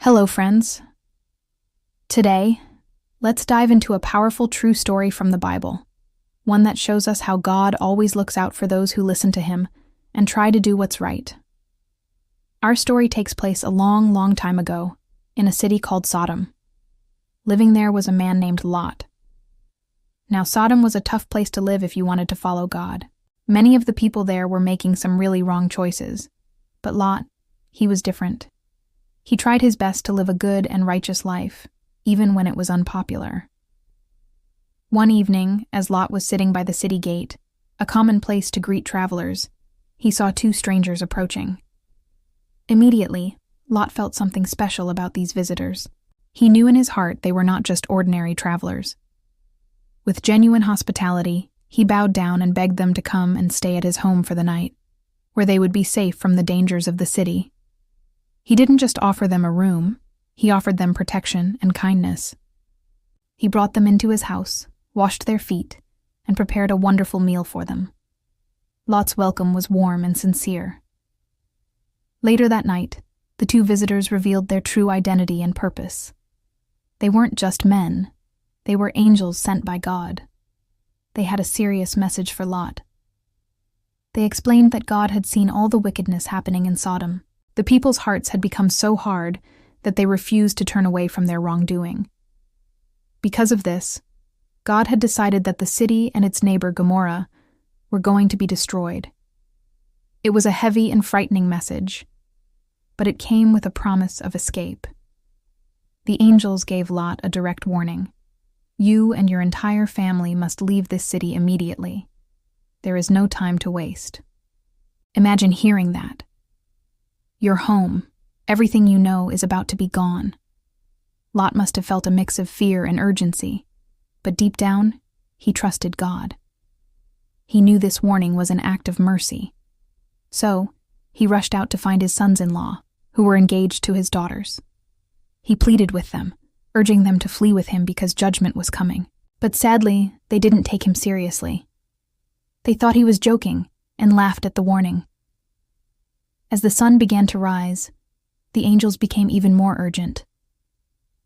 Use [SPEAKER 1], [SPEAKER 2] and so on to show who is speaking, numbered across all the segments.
[SPEAKER 1] Hello, friends. Today, let's dive into a powerful true story from the Bible, one that shows us how God always looks out for those who listen to Him and try to do what's right. Our story takes place a long, long time ago in a city called Sodom. Living there was a man named Lot. Now, Sodom was a tough place to live if you wanted to follow God. Many of the people there were making some really wrong choices, but Lot, he was different. He tried his best to live a good and righteous life, even when it was unpopular. One evening, as Lot was sitting by the city gate, a common place to greet travelers, he saw two strangers approaching. Immediately, Lot felt something special about these visitors. He knew in his heart they were not just ordinary travelers. With genuine hospitality, he bowed down and begged them to come and stay at his home for the night, where they would be safe from the dangers of the city. He didn't just offer them a room, he offered them protection and kindness. He brought them into his house, washed their feet, and prepared a wonderful meal for them. Lot's welcome was warm and sincere. Later that night, the two visitors revealed their true identity and purpose. They weren't just men, they were angels sent by God. They had a serious message for Lot. They explained that God had seen all the wickedness happening in Sodom. The people's hearts had become so hard that they refused to turn away from their wrongdoing. Because of this, God had decided that the city and its neighbor Gomorrah were going to be destroyed. It was a heavy and frightening message, but it came with a promise of escape. The angels gave Lot a direct warning. You and your entire family must leave this city immediately. There is no time to waste. Imagine hearing that. Your home, everything you know, is about to be gone. Lot must have felt a mix of fear and urgency, but deep down, he trusted God. He knew this warning was an act of mercy. So, he rushed out to find his sons-in-law, who were engaged to his daughters. He pleaded with them, urging them to flee with him because judgment was coming. But sadly, they didn't take him seriously. They thought he was joking and laughed at the warning. As the sun began to rise, the angels became even more urgent.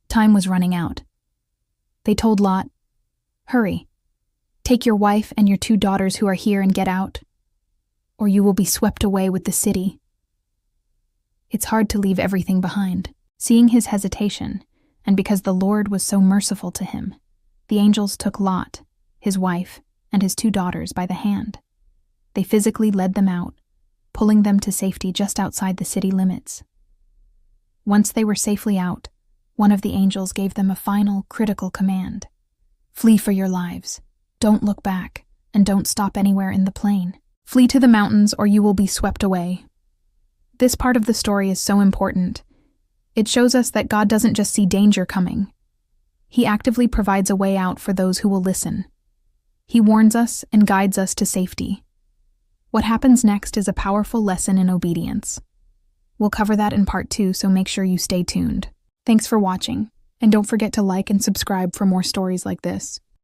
[SPEAKER 1] Time was running out. They told Lot, "Hurry, take your wife and your 2 daughters who are here and get out, or you will be swept away with the city." It's hard to leave everything behind. Seeing his hesitation, and because the Lord was so merciful to him, the angels took Lot, his wife, and his 2 daughters by the hand. They physically led them out, pulling them to safety just outside the city limits. Once they were safely out, one of the angels gave them a final, critical command. Flee for your lives. Don't look back, and don't stop anywhere in the plain. Flee to the mountains or you will be swept away. This part of the story is so important. It shows us that God doesn't just see danger coming. He actively provides a way out for those who will listen. He warns us and guides us to safety. What happens next is a powerful lesson in obedience. We'll cover that in part 2, so make sure you stay tuned. Thanks for watching, and don't forget to like and subscribe for more stories like this.